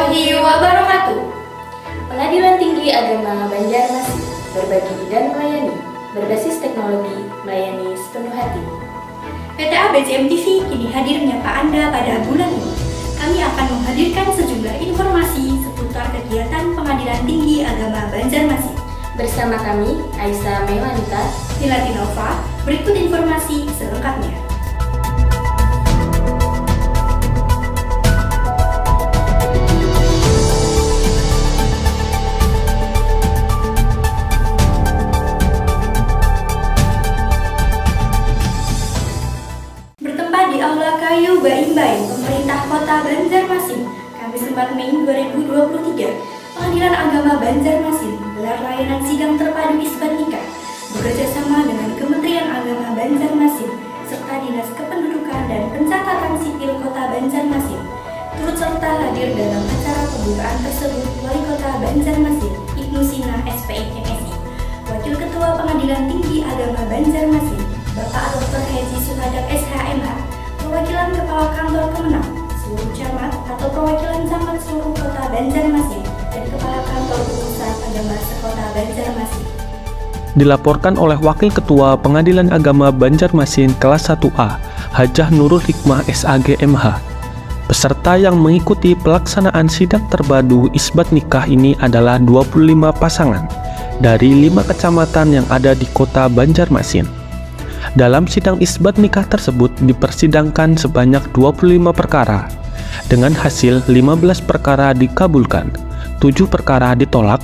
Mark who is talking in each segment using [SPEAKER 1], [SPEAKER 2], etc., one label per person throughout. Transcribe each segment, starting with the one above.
[SPEAKER 1] warahmatullahi wabarakatuh. Pengadilan Tinggi Agama Banjarmasin berbagi dan melayani, berbasis teknologi, melayani sepenuh hati.
[SPEAKER 2] PT ABCM TV kini hadir menyapa Anda pada bulan ini. Kami akan menghadirkan sejumlah informasi seputar kegiatan Pengadilan Tinggi Agama Banjarmasin.
[SPEAKER 1] Bersama kami, Aisyah Mewanita,
[SPEAKER 2] Nilati Nova, berikut informasi selengkapnya. Di Aula Kayu Baimbai, Pemerintah Kota Banjarmasin, Kamis 4 Mei 2023, Pengadilan Agama Banjarmasin menggelar layanan sidang terpadu isbat nikah bekerja sama dengan Kementerian Agama Banjarmasin serta Dinas Kependudukan dan Pencatatan Sipil Kota Banjarmasin. Turut serta hadir dalam acara pembukaan tersebut Wali Kota Banjarmasin, Ibnu Sina SPI MSI, Wakil Ketua Pengadilan Tinggi Agama Banjarmasin, Bapak Dr. Haji Suhadap SHMH, Perwakilan Kepala Kantor Kemenang, seluruh camat atau perwakilan camat seluruh kota Banjarmasin, dan Kepala Kantor Urusan Agama sekota Banjarmasin.
[SPEAKER 3] Dilaporkan oleh Wakil Ketua Pengadilan Agama Banjarmasin kelas 1A, Hajah Nurul Hikmah SAG MH. Peserta yang mengikuti pelaksanaan sidang terpadu isbat nikah ini adalah 25 pasangan dari 5 kecamatan yang ada di kota Banjarmasin. Dalam sidang isbat nikah tersebut dipersidangkan sebanyak 25 perkara. Dengan hasil 15 perkara dikabulkan, 7 perkara ditolak,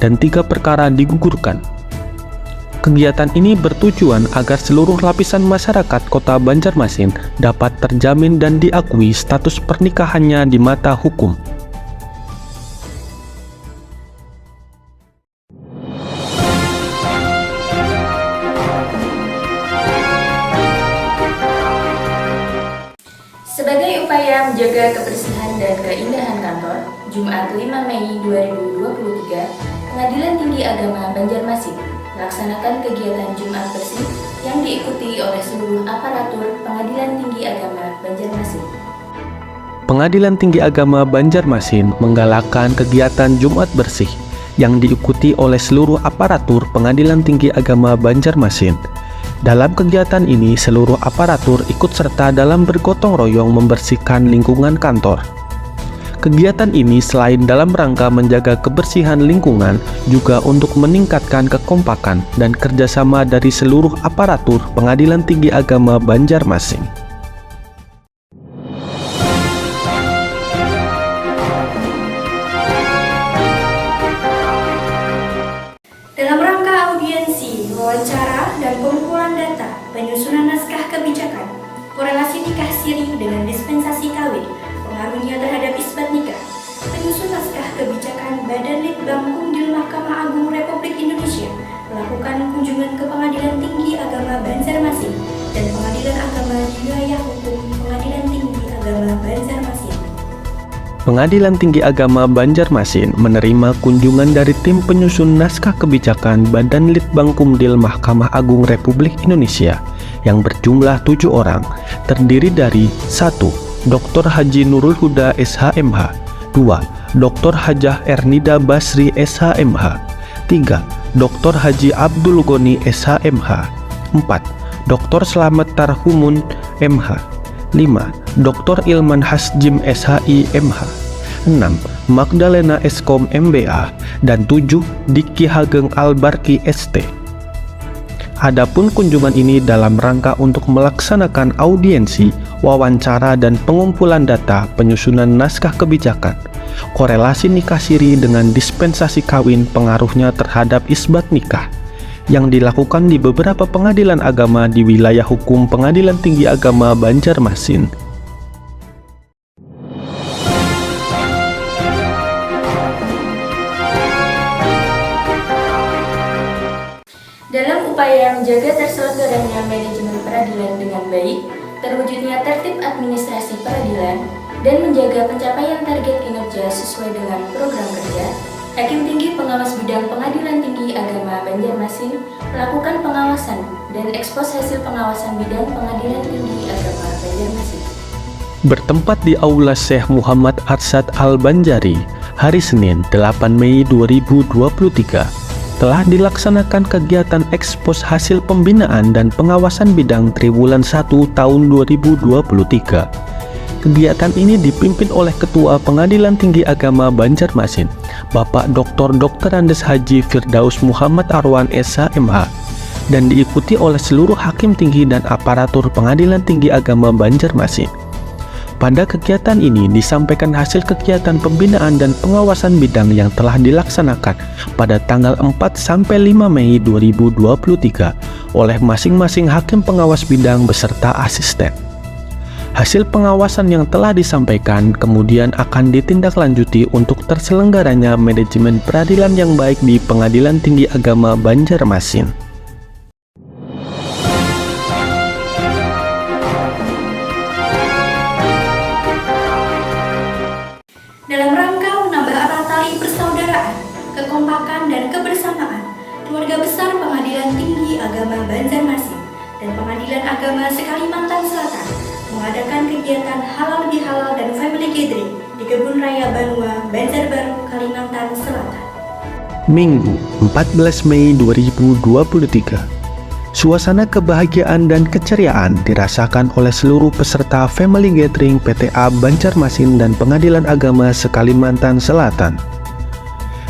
[SPEAKER 3] dan 3 perkara digugurkan. Kegiatan ini bertujuan agar seluruh lapisan masyarakat Kota Banjarmasin dapat terjamin dan diakui status pernikahannya di mata hukum.
[SPEAKER 1] sebagai upaya menjaga kebersihan dan keindahan kantor, Jumat 5 Mei 2023, Pengadilan Tinggi Agama Banjarmasin melaksanakan kegiatan Jumat Bersih yang diikuti oleh seluruh aparatur Pengadilan Tinggi Agama Banjarmasin.
[SPEAKER 3] Pengadilan Tinggi Agama Banjarmasin menggalakkan kegiatan Jumat Bersih yang diikuti oleh seluruh aparatur Pengadilan Tinggi Agama Banjarmasin. Dalam kegiatan ini, seluruh aparatur ikut serta dalam bergotong royong membersihkan lingkungan kantor. Kegiatan ini selain dalam rangka menjaga kebersihan lingkungan, juga untuk meningkatkan kekompakan dan kerjasama dari seluruh aparatur Pengadilan Tinggi Agama Banjarmasin.
[SPEAKER 2] Dalam rangka audiensi, wawancara, dan pengumpulan data, penyusunan naskah kebijakan, korelasi nikah siri dengan dispensasi kawin, pengaruhnya terhadap isbat nikah, penyusun naskah kebijakan Badan Litbang Kumdil Mahkamah Agung Republik Indonesia melakukan kunjungan ke Pengadilan Tinggi Agama Banjarmasin dan Pengadilan Agama di Wilayah Hukum Pengadilan Tinggi Agama Banjarmasin.
[SPEAKER 3] Pengadilan Tinggi Agama Banjarmasin menerima kunjungan dari tim penyusun naskah kebijakan Badan Litbang Kumdil Mahkamah Agung Republik Indonesia yang berjumlah 7 orang, terdiri dari 1. Dr. Haji Nurul Huda SHMH, 2. Dr. Hajah Ernida Basri SHMH, 3. Dr. Haji Abdul Goni SHMH, 4. Dr. Slamet Tarhumun MH, 5. Dr. Ilman Hasjim SHI MH, 6. Magdalena Eskom MBA, dan 7. Diki Hageng Albarki ST. Adapun kunjungan ini dalam rangka untuk melaksanakan audiensi, wawancara, dan pengumpulan data penyusunan naskah kebijakan, korelasi nikah siri dengan dispensasi kawin pengaruhnya terhadap isbat nikah, yang dilakukan di beberapa pengadilan agama di wilayah hukum Pengadilan Tinggi Agama Banjarmasin.
[SPEAKER 1] Dalam upaya menjaga terselenggaranya manajemen peradilan dengan baik, terwujudnya tertib administrasi peradilan, dan menjaga pencapaian target kinerja sesuai dengan program kerja, Hakim Tinggi Pengawas Bidang Pengadilan Tinggi Agama Banjarmasin melakukan pengawasan dan ekspos hasil pengawasan bidang Pengadilan Tinggi Agama Banjarmasin.
[SPEAKER 3] Bertempat di Aula Syekh Muhammad Arsyad Al-Banjari, hari Senin 8 Mei 2023, telah dilaksanakan kegiatan ekspos hasil pembinaan dan pengawasan bidang Triwulan 1 tahun 2023. Kegiatan ini dipimpin oleh Ketua Pengadilan Tinggi Agama Banjarmasin, Bapak Dr. Andes Haji Firdaus Muhammad Arwan SH MH, dan diikuti oleh seluruh hakim tinggi dan aparatur Pengadilan Tinggi Agama Banjarmasin. Pada kegiatan ini disampaikan hasil kegiatan pembinaan dan pengawasan bidang yang telah dilaksanakan pada tanggal 4 sampai 5 Mei 2023 oleh masing-masing hakim pengawas bidang beserta asisten. Hasil pengawasan yang telah disampaikan kemudian akan ditindaklanjuti untuk terselenggaranya manajemen peradilan yang baik di Pengadilan Tinggi Agama Banjarmasin.
[SPEAKER 2] Dalam rangka menambah erat tali persaudaraan, kekompakan, dan kebersamaan, keluarga besar Pengadilan Tinggi Agama Banjarmasin dan Pengadilan Agama se-Kalimantan Selatan mengadakan kegiatan halal bihalal dan family gathering di Kebun Raya Banua, Banjarbaru, Kalimantan Selatan.
[SPEAKER 3] Minggu 14 Mei 2023. Suasana kebahagiaan dan keceriaan dirasakan oleh seluruh peserta Family Gathering PTA Banjarmasin dan Pengadilan Agama se-Kalimantan Selatan.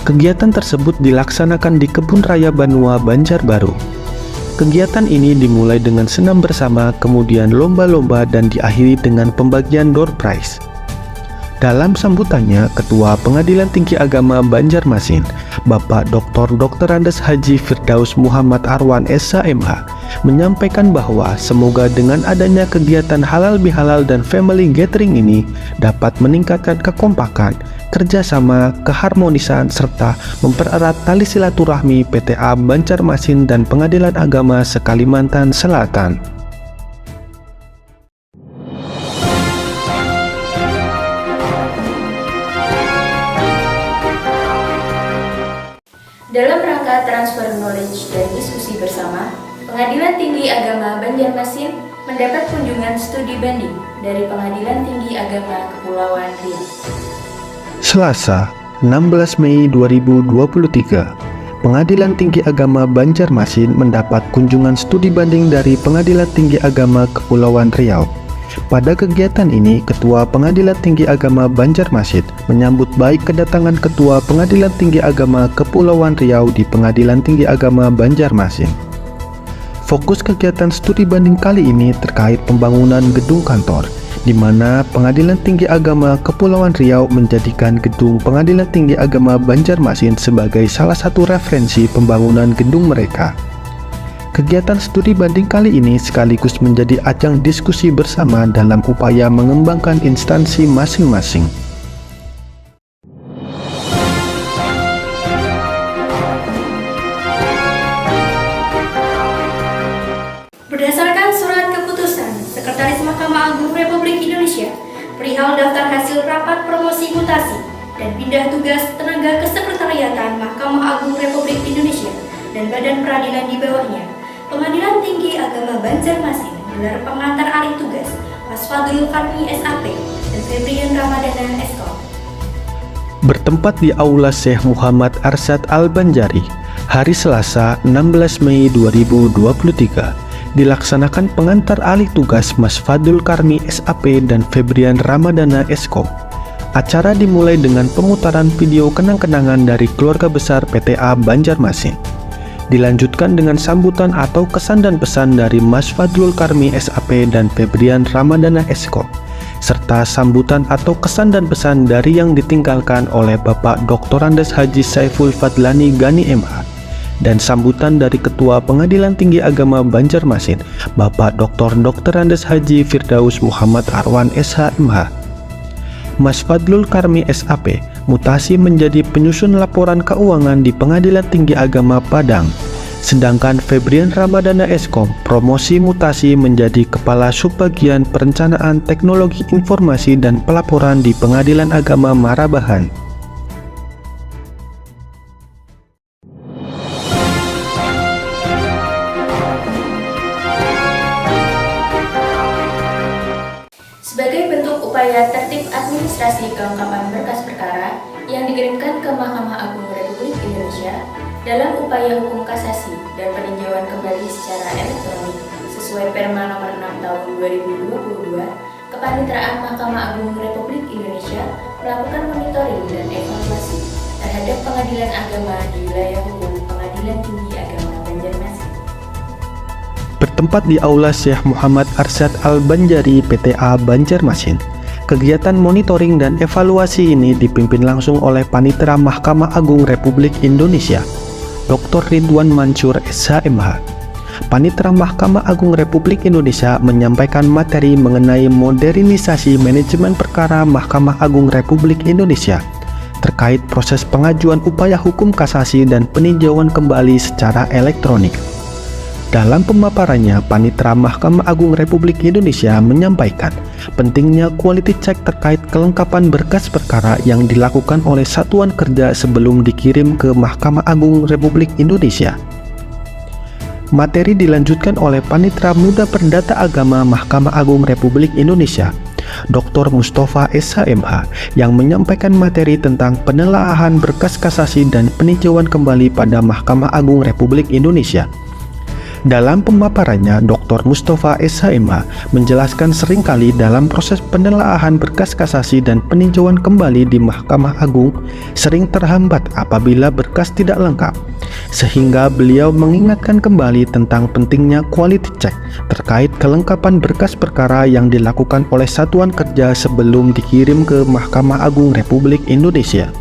[SPEAKER 3] Kegiatan tersebut dilaksanakan di Kebun Raya Banua, Banjarbaru. Kegiatan ini dimulai dengan senam bersama, kemudian lomba-lomba dan diakhiri dengan pembagian door prize. Dalam sambutannya, Ketua Pengadilan Tinggi Agama Banjarmasin, Bapak Dr. Andes Haji Firdaus Muhammad Arwan SH MH, menyampaikan bahwa semoga dengan adanya kegiatan halal bihalal dan family gathering ini dapat meningkatkan kekompakan, kerjasama, keharmonisan, serta mempererat tali silaturahmi PTA Banjarmasin dan Pengadilan Agama se-Kalimantan Selatan.
[SPEAKER 1] Dalam rangka transfer knowledge dan diskusi bersama, Pengadilan Tinggi Agama Banjarmasin mendapat kunjungan studi banding dari Pengadilan Tinggi Agama Kepulauan Riau.
[SPEAKER 3] Selasa, 16 Mei 2023, Pengadilan Tinggi Agama Banjarmasin mendapat kunjungan studi banding dari Pengadilan Tinggi Agama Kepulauan Riau. Pada kegiatan ini, Ketua Pengadilan Tinggi Agama Banjarmasin menyambut baik kedatangan Ketua Pengadilan Tinggi Agama Kepulauan Riau di Pengadilan Tinggi Agama Banjarmasin. Fokus kegiatan studi banding kali ini terkait pembangunan gedung kantor, di mana Pengadilan Tinggi Agama Kepulauan Riau menjadikan gedung Pengadilan Tinggi Agama Banjarmasin sebagai salah satu referensi pembangunan gedung mereka. Kegiatan studi banding kali ini sekaligus menjadi ajang diskusi bersama dalam upaya mengembangkan instansi masing-masing.
[SPEAKER 2] Berdasarkan surat keputusan Sekretaris Mahkamah Agung Republik Indonesia perihal daftar hasil rapat promosi mutasi dan pindah tugas tenaga kesekretariatan Mahkamah Agung Republik Indonesia dan badan peradilan di bawahnya, Pengadilan Tinggi Agama Banjarmasin menggelar pengantar alih tugas Mas Fadlul Karmi SAP dan Febrian Ramadana SKOM.
[SPEAKER 3] Bertempat di Aula Syekh Muhammad Arsyad Al-Banjari, hari Selasa 16 Mei 2023, dilaksanakan pengantar alih tugas Mas Fadlul Karmi SAP dan Febrian Ramadana SKOM. Acara dimulai dengan pemutaran video kenang-kenangan dari keluarga besar PTA Banjarmasin. Dilanjutkan dengan sambutan atau kesan dan pesan dari Mas Fadlul Karmi SAP dan Febrian Ramadana SKOM, serta sambutan atau kesan dan pesan dari yang ditinggalkan oleh Bapak Dr. Andes Haji Saiful Fadlani Gani MH, dan sambutan dari Ketua Pengadilan Tinggi Agama Banjarmasin, Bapak Dr. Andes Haji Firdaus Muhammad Arwan SH MH. Mas Fadlul Karmi SAP mutasi menjadi penyusun laporan keuangan di Pengadilan Tinggi Agama Padang, sedangkan Febrian Ramadana SKOM promosi mutasi menjadi Kepala Subbagian Perencanaan Teknologi Informasi dan Pelaporan di Pengadilan Agama Marabahan.
[SPEAKER 1] Sebagai bentuk upaya tertib administrasi kelengkapan berkas perkara yang dikirimkan ke Mahkamah Agung Republik Indonesia dalam upaya hukum kasasi dan peninjauan kembali secara elektronik sesuai Perma Nomor 6 Tahun 2022, Kepanitraan Mahkamah Agung Republik Indonesia melakukan monitoring dan evaluasi terhadap pengadilan agama di wilayah hukum Pengadilan Tinggi Agama Banjarmasin.
[SPEAKER 3] Bertempat di Aula Syekh Muhammad Arsyad Al-Banjari PTA Banjarmasin, kegiatan monitoring dan evaluasi ini dipimpin langsung oleh Panitera Mahkamah Agung Republik Indonesia, Dr. Ridwan Mansur SHMH. Panitera Mahkamah Agung Republik Indonesia menyampaikan materi mengenai modernisasi manajemen perkara Mahkamah Agung Republik Indonesia terkait proses pengajuan upaya hukum kasasi dan peninjauan kembali secara elektronik. Dalam pemaparannya, Panitera Mahkamah Agung Republik Indonesia menyampaikan pentingnya quality check terkait kelengkapan berkas perkara yang dilakukan oleh satuan kerja sebelum dikirim ke Mahkamah Agung Republik Indonesia. Materi dilanjutkan oleh Panitera Muda Perdata Agama Mahkamah Agung Republik Indonesia, Dr. Mustafa SHMH, yang menyampaikan materi tentang penelaahan berkas kasasi dan peninjauan kembali pada Mahkamah Agung Republik Indonesia. Dalam pemaparannya, Dr. Mustafa SHMH menjelaskan seringkali dalam proses penelaahan berkas kasasi dan peninjauan kembali di Mahkamah Agung sering terhambat apabila berkas tidak lengkap, sehingga beliau mengingatkan kembali tentang pentingnya quality check terkait kelengkapan berkas perkara yang dilakukan oleh satuan kerja sebelum dikirim ke Mahkamah Agung Republik Indonesia.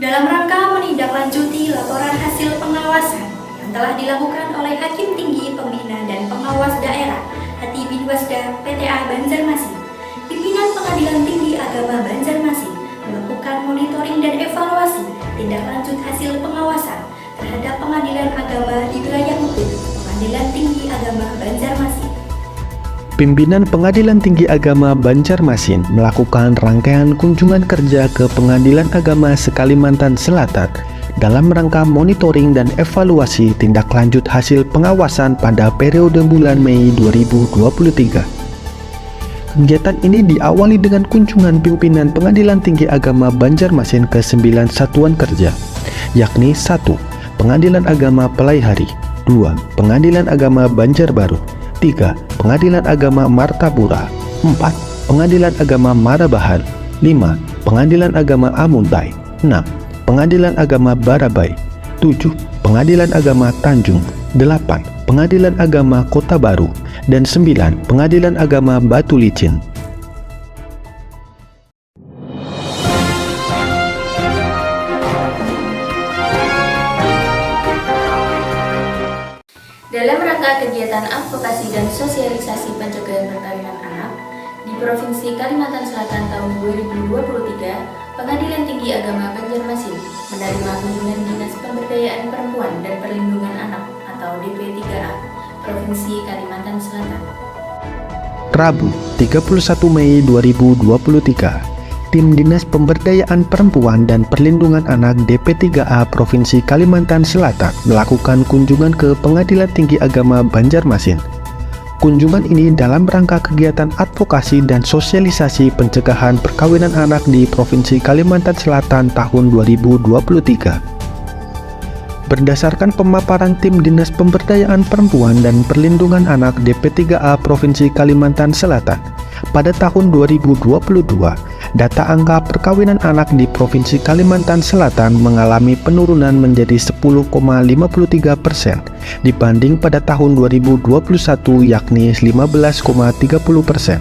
[SPEAKER 2] Dalam rangka menindaklanjuti laporan hasil pengawasan yang telah dilakukan oleh Hakim Tinggi Pembina dan Pengawas Daerah Hati Binwasda PTA Banjarmasin, pimpinan Pengadilan Tinggi Agama Banjarmasin melakukan monitoring dan evaluasi tindak lanjut hasil pengawasan terhadap pengadilan agama di wilayah hukum Pengadilan Tinggi Agama Banjarmasin.
[SPEAKER 3] Pimpinan Pengadilan Tinggi Agama Banjarmasin melakukan rangkaian kunjungan kerja ke Pengadilan Agama se-Kalimantan Selatan dalam rangka monitoring dan evaluasi tindak lanjut hasil pengawasan pada periode bulan Mei 2023. Kegiatan ini diawali dengan kunjungan pimpinan Pengadilan Tinggi Agama Banjarmasin ke 9 satuan kerja, yakni 1. Pengadilan Agama Pelaihari, 2. Pengadilan Agama Banjarbaru, 3. Pengadilan Agama Martapura, 4. Pengadilan Agama Marabahan, 5. Pengadilan Agama Amuntai, 6. Pengadilan Agama Barabai, 7. Pengadilan Agama Tanjung, 8. Pengadilan Agama Kota Baru, dan 9. Pengadilan Agama Batu Licin.
[SPEAKER 1] Dalam rangka kegiatan advokasi dan sosialisasi pencegahan perkawinan anak di Provinsi Kalimantan Selatan tahun 2023, Pengadilan Tinggi Agama Banjarmasin menerima kunjungan Dinas Pemberdayaan Perempuan dan Perlindungan Anak atau DP3A Provinsi Kalimantan Selatan.
[SPEAKER 3] Rabu, 31 Mei 2023. Tim Dinas Pemberdayaan Perempuan dan Perlindungan Anak DP3A Provinsi Kalimantan Selatan melakukan kunjungan ke Pengadilan Tinggi Agama Banjarmasin. Kunjungan ini dalam rangka kegiatan advokasi dan sosialisasi pencegahan perkawinan anak di Provinsi Kalimantan Selatan tahun 2023. Berdasarkan pemaparan tim Dinas Pemberdayaan Perempuan dan Perlindungan Anak DP3A Provinsi Kalimantan Selatan, pada tahun 2022, data angka perkawinan anak di Provinsi Kalimantan Selatan mengalami penurunan menjadi 10,53% dibanding pada tahun 2021, yakni 15,30%.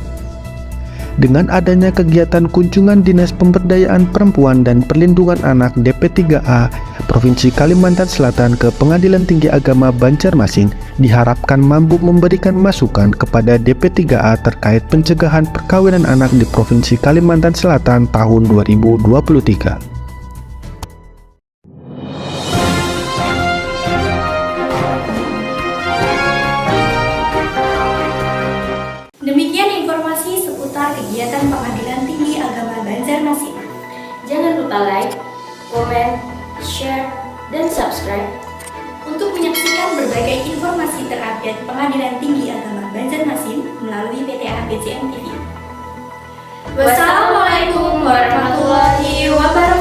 [SPEAKER 3] Dengan adanya kegiatan kunjungan Dinas Pemberdayaan Perempuan dan Perlindungan Anak DP3A Provinsi Kalimantan Selatan ke Pengadilan Tinggi Agama Banjarmasin diharapkan mampu memberikan masukan kepada DP3A terkait pencegahan perkawinan anak di Provinsi Kalimantan Selatan tahun 2023.
[SPEAKER 2] Demikian informasi seputar kegiatan Pengadilan Tinggi Agama Banjarmasin.
[SPEAKER 1] Jangan lupa like, komen, share, dan subscribe
[SPEAKER 2] untuk menyaksikan berbagai informasi terupdate Pengadilan Tinggi Agama Banjarmasin melalui PTA BCM TV. Wassalamualaikum warahmatullahi wabarakatuh.